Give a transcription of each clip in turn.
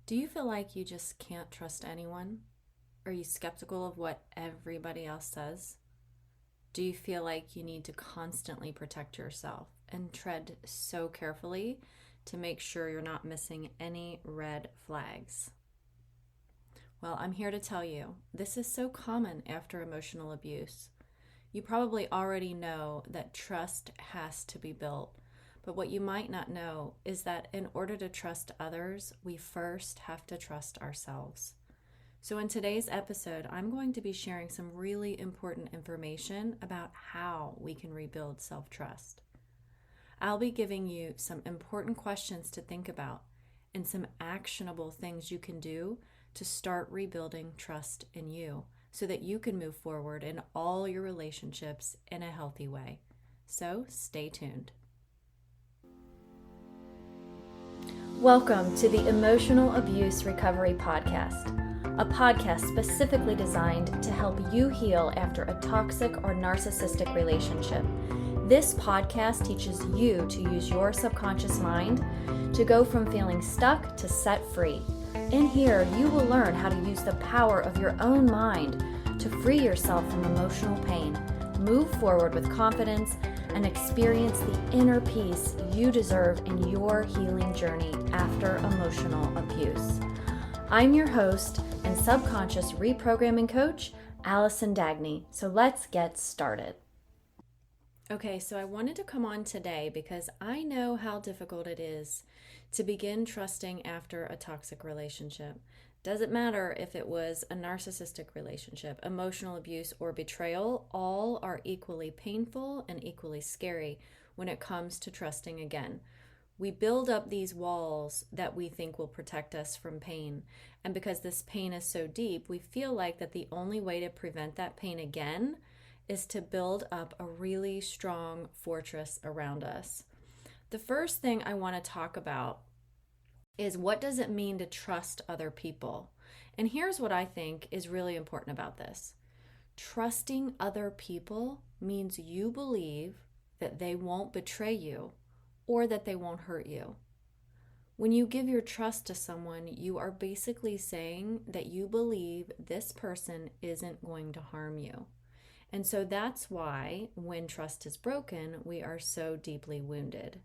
Do you feel like you just can't trust anyone? Are you skeptical of what everybody else says? Do you feel like you need to constantly protect yourself and tread so carefully to make sure you're not missing any red flags? Well, I'm here to tell you this is so common after emotional abuse. You probably already know that trust has to be built, but what you might not know is that in order to trust others, we first have to trust ourselves. So, in today's episode, I'm going to be sharing some really important information about how we can rebuild self trust. I'll be giving you some important questions to think about and some actionable things you can do to start rebuilding trust in you so that you can move forward in all your relationships in a healthy way. So, stay tuned. Welcome to the Emotional Abuse Recovery Podcast, a podcast specifically designed to help you heal after a toxic or narcissistic relationship. This podcast teaches you to use your subconscious mind to go from feeling stuck to set free. In here, you will learn how to use the power of your own mind to free yourself from emotional pain, move forward with confidence, and experience the inner peace you deserve in your healing journey after emotional abuse. I'm your host and subconscious reprogramming coach, Allison Dagny. So let's get started. Okay, so I wanted to come on today because I know how difficult it is to begin trusting after a toxic relationship. Doesn't matter if it was a narcissistic relationship, emotional abuse, or betrayal, all are equally painful and equally scary when it comes to trusting again. We build up these walls that we think will protect us from pain. And because this pain is so deep, we feel like that the only way to prevent that pain again is to build up a really strong fortress around us. The first thing I want to talk about is what does it mean to trust other people? And here's what I think is really important about this. Trusting other people means you believe that they won't betray you or that they won't hurt you. When you give your trust to someone, you are basically saying that you believe this person isn't going to harm you. And so that's why when trust is broken, we are so deeply wounded.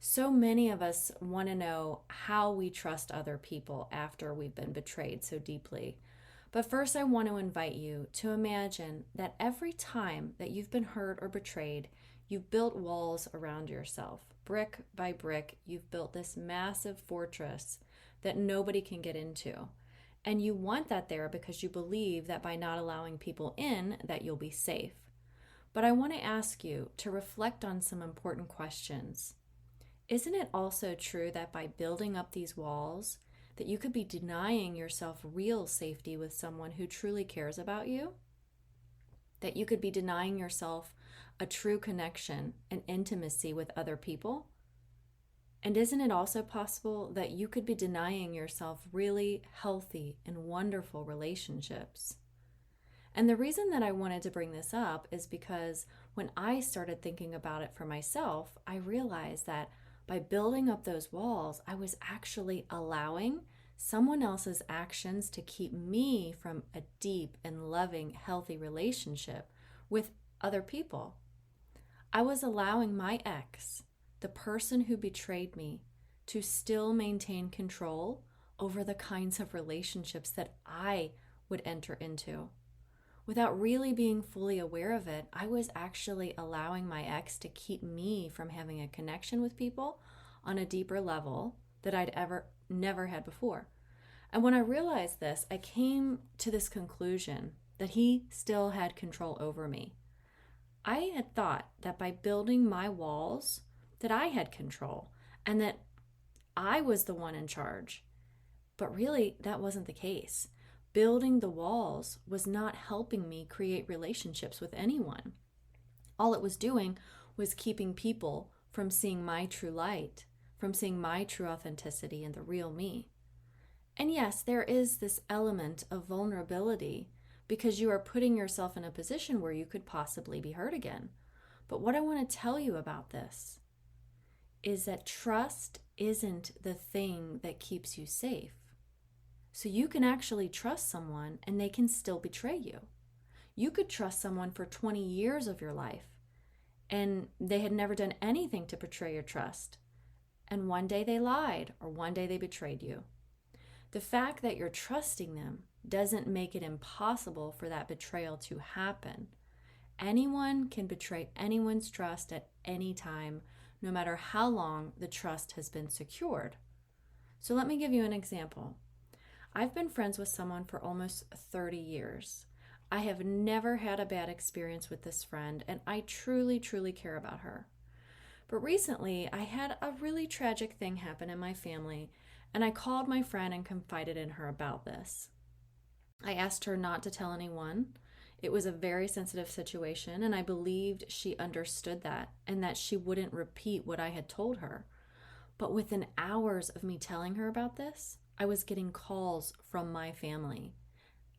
So many of us want to know how we trust other people after we've been betrayed so deeply. But first, I want to invite you to imagine that every time that you've been hurt or betrayed, you've built walls around yourself. Brick by brick, you've built this massive fortress that nobody can get into. And you want that there because you believe that by not allowing people in, that you'll be safe. But I want to ask you to reflect on some important questions. Isn't it also true that by building up these walls, that you could be denying yourself real safety with someone who truly cares about you? That you could be denying yourself a true connection and intimacy with other people? And isn't it also possible that you could be denying yourself really healthy and wonderful relationships? And the reason that I wanted to bring this up is because when I started thinking about it for myself, I realized that by building up those walls, I was actually allowing someone else's actions to keep me from a deep and loving, healthy relationship with other people. I was allowing my ex, the person who betrayed me, to still maintain control over the kinds of relationships that I would enter into. Without really being fully aware of it, I was actually allowing my ex to keep me from having a connection with people on a deeper level that I'd never had before. And when I realized this, I came to this conclusion that he still had control over me. I had thought that by building my walls, that I had control and that I was the one in charge. But really, that wasn't the case. Building the walls was not helping me create relationships with anyone. All it was doing was keeping people from seeing my true light, from seeing my true authenticity and the real me. And yes, there is this element of vulnerability because you are putting yourself in a position where you could possibly be hurt again. But what I want to tell you about this is that trust isn't the thing that keeps you safe. So you can actually trust someone and they can still betray you. You could trust someone for 20 years of your life and they had never done anything to betray your trust. And one day they lied or one day they betrayed you. The fact that you're trusting them doesn't make it impossible for that betrayal to happen. Anyone can betray anyone's trust at any time, no matter how long the trust has been secured. So let me give you an example. I've been friends with someone for almost 30 years. I have never had a bad experience with this friend, and I truly, truly care about her. But recently, I had a really tragic thing happen in my family, and I called my friend and confided in her about this. I asked her not to tell anyone. It was a very sensitive situation, and I believed she understood that and that she wouldn't repeat what I had told her. But within hours of me telling her about this, I was getting calls from my family.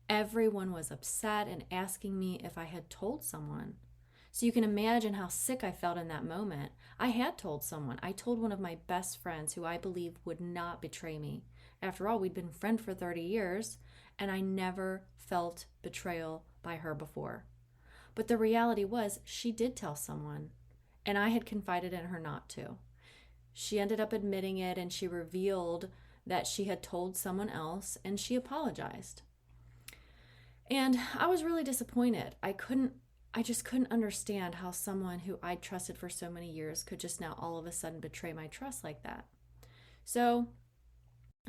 Everyone was upset and asking me if I had told someone. So you can imagine how sick I felt in that moment. I had told someone. I told one of my best friends who I believed would not betray me. After all, we'd been friends for 30 years, and I never felt betrayal by her before. But the reality was she did tell someone, and I had confided in her not to. She ended up admitting it, and she revealed that she had told someone else, and she apologized. And I was really disappointed. I just couldn't understand how someone who I'd trusted for so many years could just now all of a sudden betray my trust like that. So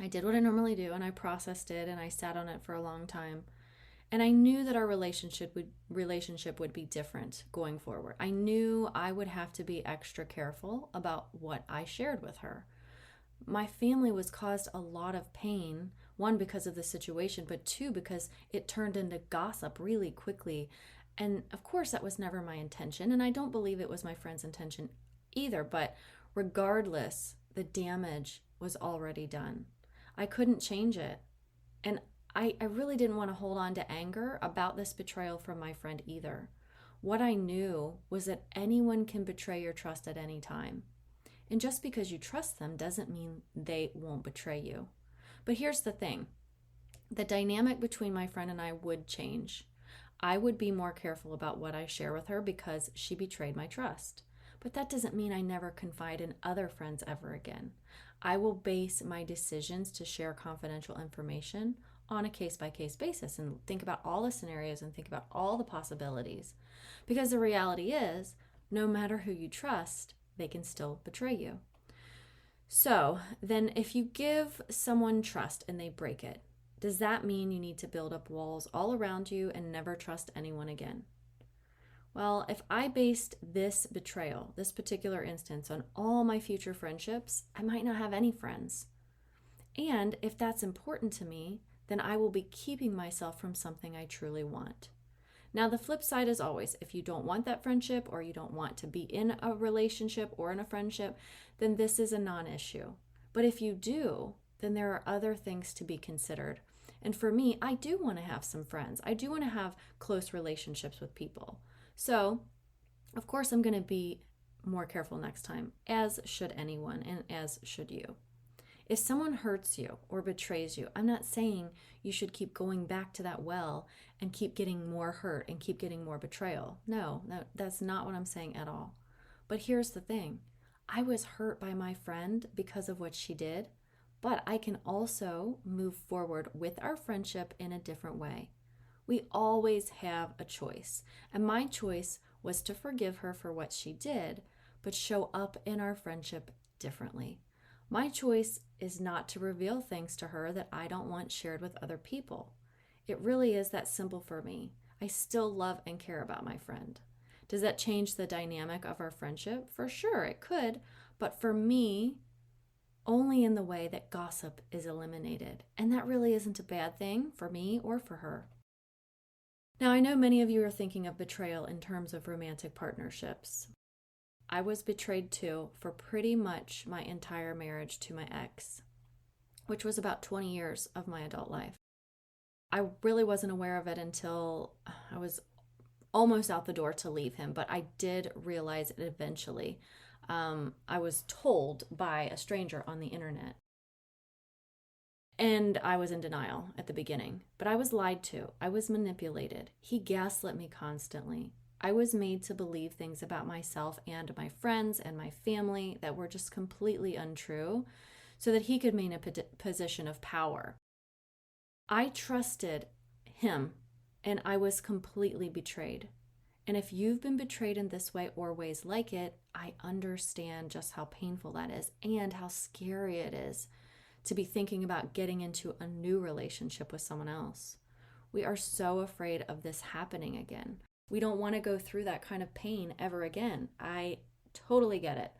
I did what I normally do, and I processed it, and I sat on it for a long time. And I knew that our relationship would be different going forward. I knew I would have to be extra careful about what I shared with her. My family was caused a lot of pain, one, because of the situation, but two, because it turned into gossip really quickly. And of course, that was never my intention, and I don't believe it was my friend's intention either. But regardless, the damage was already done. I couldn't change it. And I really didn't want to hold on to anger about this betrayal from my friend either. What I knew was that anyone can betray your trust at any time. And just because you trust them doesn't mean they won't betray you. But here's the thing. The dynamic between my friend and I would change. I would be more careful about what I share with her because she betrayed my trust. But that doesn't mean I never confide in other friends ever again. I will base my decisions to share confidential information on a case-by-case basis and think about all the scenarios and think about all the possibilities. Because the reality is, no matter who you trust, they can still betray you. So then if you give someone trust and they break it, does that mean you need to build up walls all around you and never trust anyone again? Well, if I based this betrayal, this particular instance, on all my future friendships, I might not have any friends. And if that's important to me, then I will be keeping myself from something I truly want. Now, the flip side is always, if you don't want that friendship or you don't want to be in a relationship or in a friendship, then this is a non-issue. But if you do, then there are other things to be considered. And for me, I do want to have some friends. I do want to have close relationships with people. So, of course, I'm going to be more careful next time, as should anyone and as should you. If someone hurts you or betrays you, I'm not saying you should keep going back to that well and keep getting more hurt and keep getting more betrayal. No, that's not what I'm saying at all. But here's the thing. I was hurt by my friend because of what she did, but I can also move forward with our friendship in a different way. We always have a choice, and my choice was to forgive her for what she did, but show up in our friendship differently. My choice is not to reveal things to her that I don't want shared with other people. It really is that simple for me. I still love and care about my friend. Does that change the dynamic of our friendship? For sure, it could, but for me, only in the way that gossip is eliminated. And that really isn't a bad thing for me or for her. Now, I know many of you are thinking of betrayal in terms of romantic partnerships. I was betrayed too for pretty much my entire marriage to my ex, which was about 20 years of my adult life. I really wasn't aware of it until I was almost out the door to leave him, but I did realize it eventually. I was told by a stranger on the internet. And I was in denial at the beginning, but I was lied to. I was manipulated. He gaslit me constantly. I was made to believe things about myself and my friends and my family that were just completely untrue so that he could maintain a position of power. I trusted him and I was completely betrayed. And if you've been betrayed in this way or ways like it, I understand just how painful that is and how scary it is to be thinking about getting into a new relationship with someone else. We are so afraid of this happening again. We don't want to go through that kind of pain ever again. I totally get it.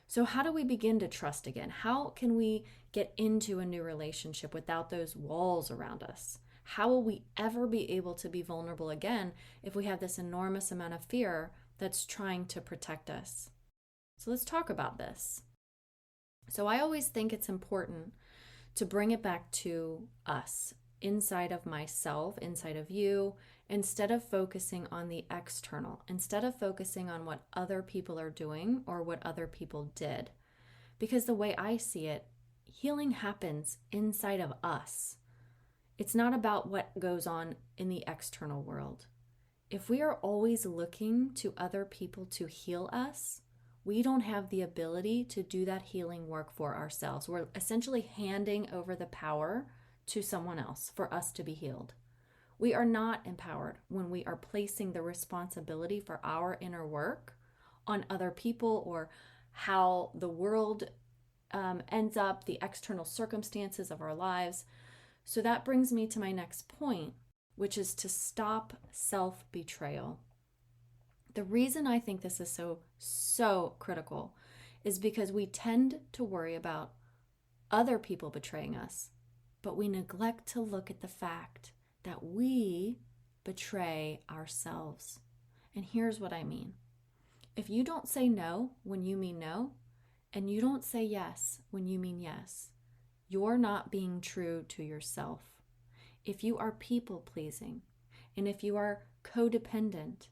So how do we begin to trust again? How can we get into a new relationship without those walls around us? How will we ever be able to be vulnerable again if we have this enormous amount of fear that's trying to protect us? So let's talk about this. So I always think it's important to bring it back to us, inside of myself, inside of you, instead of focusing on the external, instead of focusing on what other people are doing or what other people did. Because the way I see it, healing happens inside of us. It's not about what goes on in the external world. If we are always looking to other people to heal us, we don't have the ability to do that healing work for ourselves. We're essentially handing over the power to someone else for us to be healed. We are not empowered when we are placing the responsibility for our inner work on other people or how the world ends up, the external circumstances of our lives. So that brings me to my next point, which is to stop self-betrayal. The reason I think this is so critical is because we tend to worry about other people betraying us, but we neglect to look at the fact that we betray ourselves. And here's what I mean. If you don't say no when you mean no, and you don't say yes when you mean yes, you're not being true to yourself. If you are people-pleasing, and if you are codependent,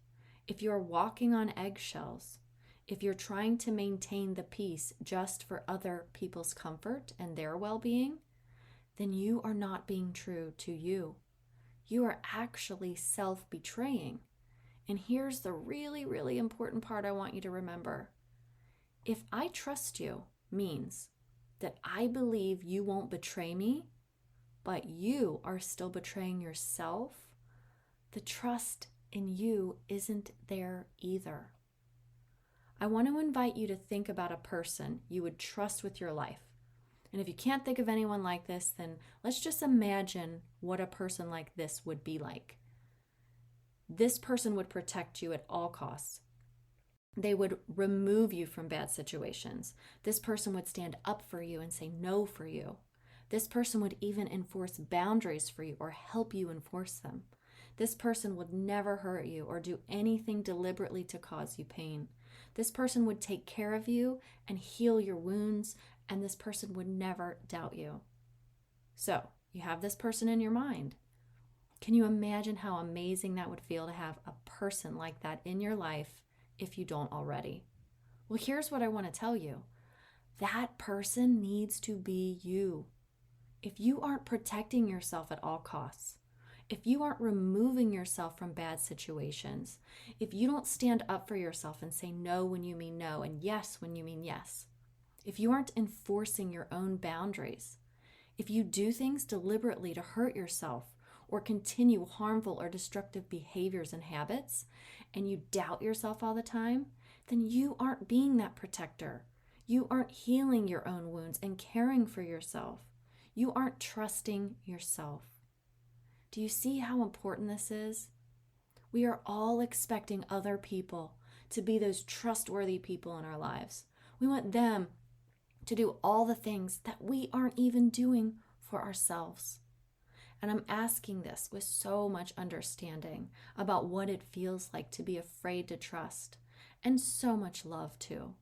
if you're walking on eggshells, if you're trying to maintain the peace just for other people's comfort and their well-being, then you are not being true to you. You are actually self-betraying. And here's the really important part I want you to remember. If I trust you means that I believe you won't betray me, but you are still betraying yourself, the trust in you isn't there either. I want to invite you to think about a person you would trust with your life. And if you can't think of anyone like this, then let's just imagine what a person like this would be like. This person would protect you at all costs. They would remove you from bad situations. This person would stand up for you and say no for you. This person would even enforce boundaries for you or help you enforce them. This person would never hurt you or do anything deliberately to cause you pain. This person would take care of you and heal your wounds, and this person would never doubt you. So, you have this person in your mind. Can you imagine how amazing that would feel to have a person like that in your life if you don't already? Well, here's what I want to tell you. That person needs to be you. If you aren't protecting yourself at all costs, if you aren't removing yourself from bad situations, if you don't stand up for yourself and say no when you mean no and yes when you mean yes, if you aren't enforcing your own boundaries, if you do things deliberately to hurt yourself or continue harmful or destructive behaviors and habits, and you doubt yourself all the time, then you aren't being that protector. You aren't healing your own wounds and caring for yourself. You aren't trusting yourself. Do you see how important this is? We are all expecting other people to be those trustworthy people in our lives. We want them to do all the things that we aren't even doing for ourselves. And I'm asking this with so much understanding about what it feels like to be afraid to trust, and so much love too.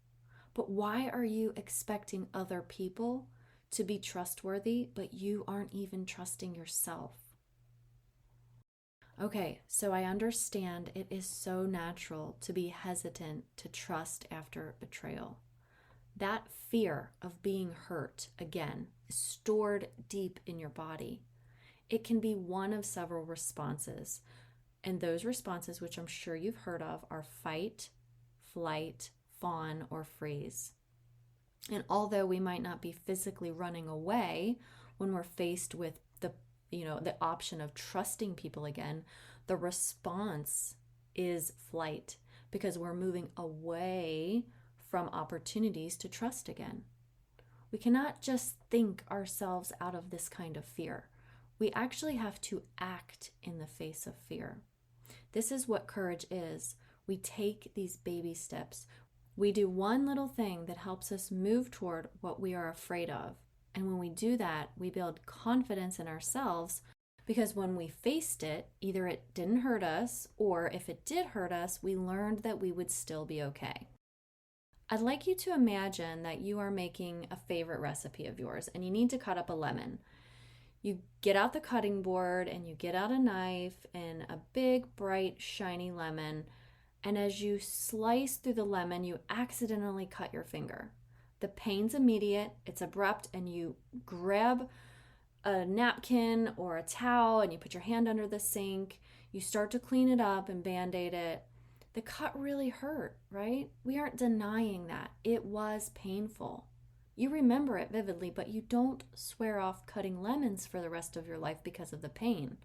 But why are you expecting other people to be trustworthy, but you aren't even trusting yourself? Okay, so I understand it is so natural to be hesitant to trust after betrayal. That fear of being hurt again is stored deep in your body. It can be one of several responses. And those responses, which I'm sure you've heard of, are fight, flight, fawn, or freeze. And although we might not be physically running away when we're faced with the option of trusting people again, the response is flight, because we're moving away from opportunities to trust again. We cannot just think ourselves out of this kind of fear. We actually have to act in the face of fear. This is what courage is. We take these baby steps. We do one little thing that helps us move toward what we are afraid of. And when we do that, we build confidence in ourselves, because when we faced it, either it didn't hurt us, or if it did hurt us, we learned that we would still be okay. I'd like you to imagine that you are making a favorite recipe of yours and you need to cut up a lemon. You get out the cutting board and you get out a knife and a big, bright, shiny lemon. And as you slice through the lemon, you accidentally cut your finger. The pain's immediate, it's abrupt, and you grab a napkin or a towel and you put your hand under the sink. You start to clean it up and Band-Aid it. The cut really hurt, right? We aren't denying that. It was painful. You remember it vividly, but you don't swear off cutting lemons for the rest of your life because of the pain.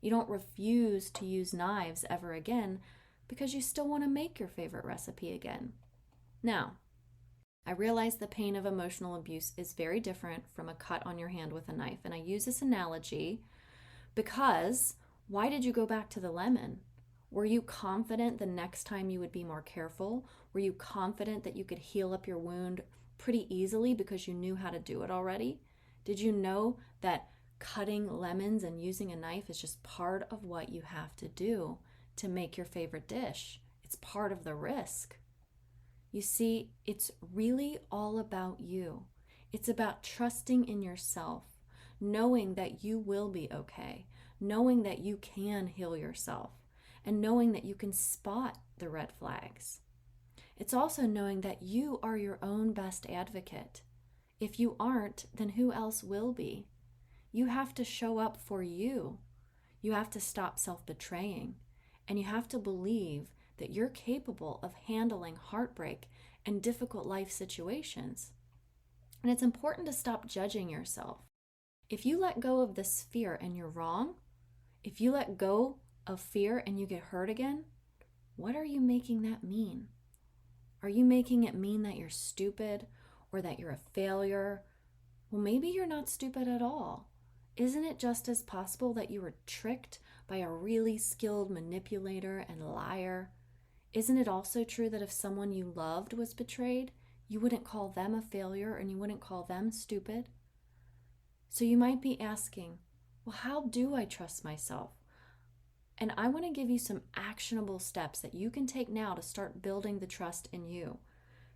You don't refuse to use knives ever again because you still want to make your favorite recipe again. Now, I realize the pain of emotional abuse is very different from a cut on your hand with a knife. And I use this analogy because why did you go back to the lemon? Were you confident the next time you would be more careful? Were you confident that you could heal up your wound pretty easily because you knew how to do it already? Did you know that cutting lemons and using a knife is just part of what you have to do to make your favorite dish? It's part of the risk. You see, it's really all about you. It's about trusting in yourself, knowing that you will be okay, knowing that you can heal yourself, and knowing that you can spot the red flags. It's also knowing that you are your own best advocate. If you aren't, then who else will be? You have to show up for you. You have to stop self-betraying, and you have to believe that you're capable of handling heartbreak and difficult life situations. And it's important to stop judging yourself. If you let go of this fear and you're wrong, if you let go of fear and you get hurt again, what are you making that mean? Are you making it mean that you're stupid or that you're a failure? Well, maybe you're not stupid at all. Isn't it just as possible that you were tricked by a really skilled manipulator and liar? Isn't it also true that if someone you loved was betrayed, you wouldn't call them a failure and you wouldn't call them stupid? So you might be asking, well, how do I trust myself? And I want to give you some actionable steps that you can take now to start building the trust in you,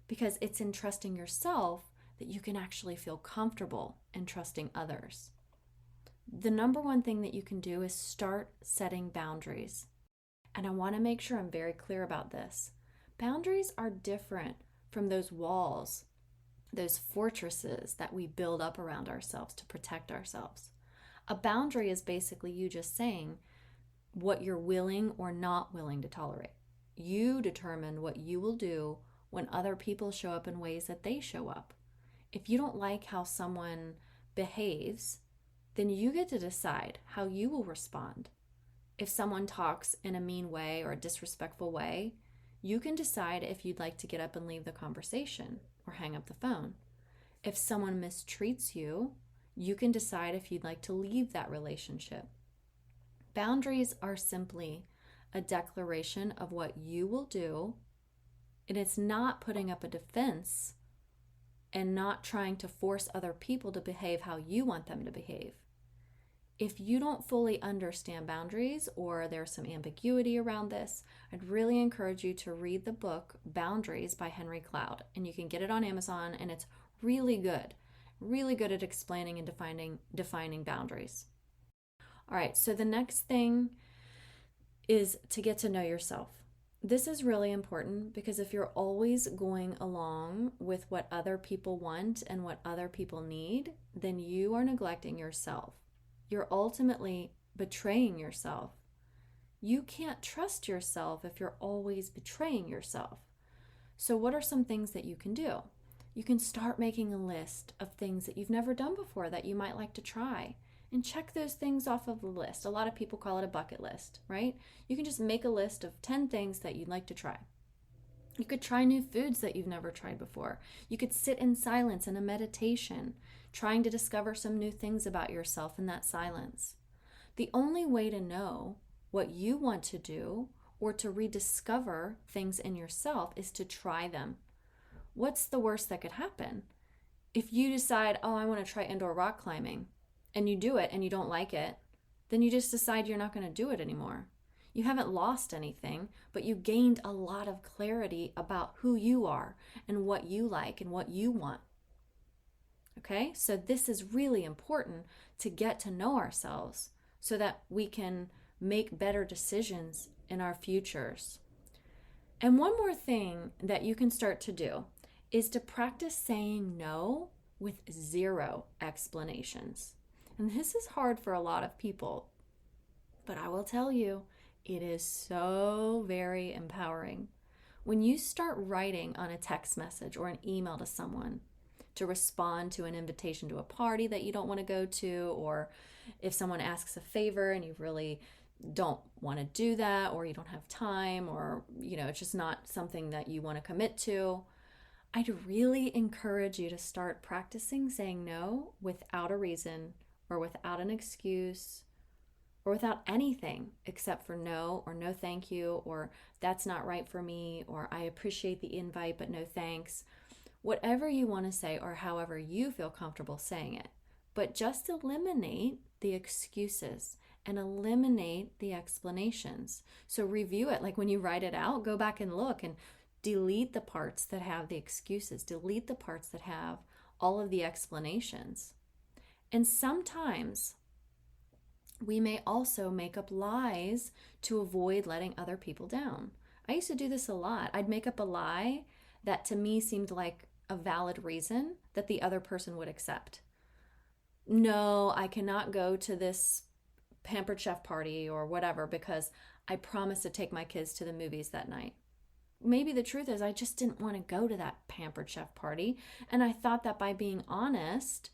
because it's in trusting yourself that you can actually feel comfortable in trusting others. The number one thing that you can do is start setting boundaries. And I want to make sure I'm very clear about this. Boundaries are different from those walls, those fortresses that we build up around ourselves to protect ourselves. A boundary is basically you just saying what you're willing or not willing to tolerate. You determine what you will do when other people show up in ways that they show up. If you don't like how someone behaves, then you get to decide how you will respond. If someone talks in a mean way or a disrespectful way, you can decide if you'd like to get up and leave the conversation or hang up the phone. If someone mistreats you, you can decide if you'd like to leave that relationship. Boundaries are simply a declaration of what you will do, and it's not putting up a defense and not trying to force other people to behave how you want them to behave. If you don't fully understand boundaries or there's some ambiguity around this, I'd really encourage you to read the book Boundaries by Henry Cloud. And you can get it on Amazon, and it's really good at explaining and defining boundaries. All right, so the next thing is to get to know yourself. This is really important because if you're always going along with what other people want and what other people need, then you are neglecting yourself. You're ultimately betraying yourself. You can't trust yourself if you're always betraying yourself. So what are some things that you can do? You can start making a list of things that you've never done before that you might like to try, and check those things off of the list. A lot of people call it a bucket list, right? You can just make a list of 10 things that you'd like to try. You could try new foods that you've never tried before. You could sit in silence in a meditation, trying to discover some new things about yourself in that silence. The only way to know what you want to do or to rediscover things in yourself is to try them. What's the worst that could happen? If you decide, I want to try indoor rock climbing, and you do it and you don't like it, then you just decide you're not going to do it anymore. You haven't lost anything, but you gained a lot of clarity about who you are and what you like and what you want. Okay? So this is really important to get to know ourselves so that we can make better decisions in our futures. And one more thing that you can start to do is to practice saying no with zero explanations. And this is hard for a lot of people, but I will tell you, it is so very empowering. When you start writing on a text message or an email to someone to respond to an invitation to a party that you don't want to go to, or if someone asks a favor and you really don't want to do that, or you don't have time, or it's just not something that you want to commit to, I'd really encourage you to start practicing saying no without a reason or without an excuse or without anything except for no, or no thank you, or that's not right for me, or I appreciate the invite but no thanks. Whatever you want to say, or however you feel comfortable saying it, but just eliminate the excuses and eliminate the explanations. So review it. Like when you write it out, go back and look and delete the parts that have the excuses, delete the parts that have all of the explanations. And sometimes we may also make up lies to avoid letting other people down. I used to do this a lot. I'd make up a lie that to me seemed like a valid reason that the other person would accept. No, I cannot go to this Pampered Chef party or whatever because I promised to take my kids to the movies that night. Maybe the truth is I just didn't want to go to that Pampered Chef party, and I thought that by being honest,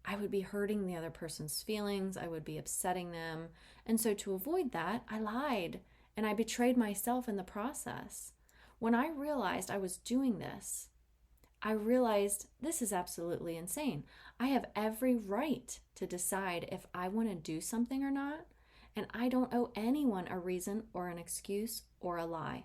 I would be hurting the other person's feelings, I would be upsetting them, and so to avoid that, I lied, and I betrayed myself in the process. When I realized I was doing this, I realized this is absolutely insane. I have every right to decide if I want to do something or not, and I don't owe anyone a reason or an excuse or a lie.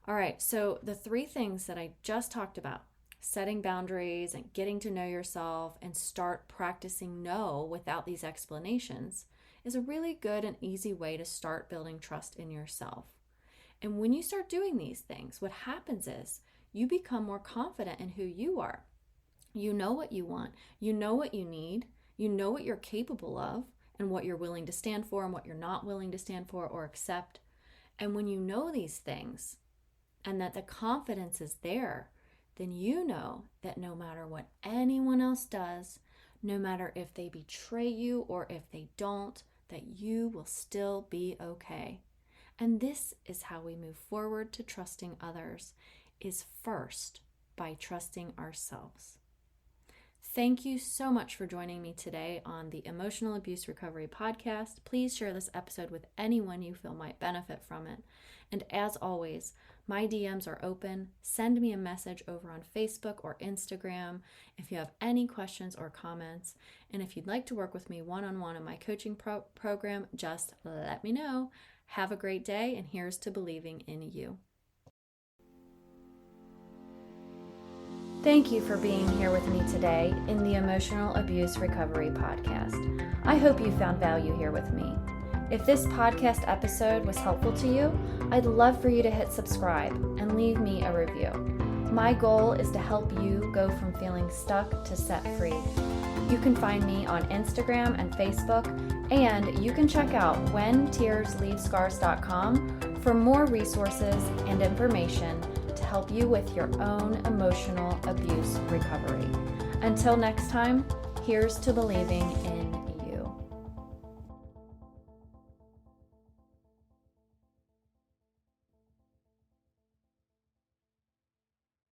All right, so the 3 things that I just talked about, setting boundaries and getting to know yourself and start practicing no without these explanations, is a really good and easy way to start building trust in yourself. And when you start doing these things, what happens is you become more confident in who you are. You know what you want, you know what you need, you know what you're capable of, and what you're willing to stand for and what you're not willing to stand for or accept. And when you know these things, and that the confidence is there, then you know that no matter what anyone else does, no matter if they betray you or if they don't, that you will still be okay. And this is how we move forward to trusting others, is first by trusting ourselves. Thank you so much for joining me today on the Emotional Abuse Recovery Podcast. Please share this episode with anyone you feel might benefit from it. And as always, my DMs are open. Send me a message over on Facebook or Instagram if you have any questions or comments. And if you'd like to work with me one-on-one in my coaching program, just let me know. Have a great day, and here's to believing in you. Thank you for being here with me today in the Emotional Abuse Recovery Podcast. I hope you found value here with me. If this podcast episode was helpful to you, I'd love for you to hit subscribe and leave me a review. My goal is to help you go from feeling stuck to set free. You can find me on Instagram and Facebook, and you can check out whentearsleavescars.com for more resources and information to help you with your own emotional abuse recovery. Until next time, here's to believing in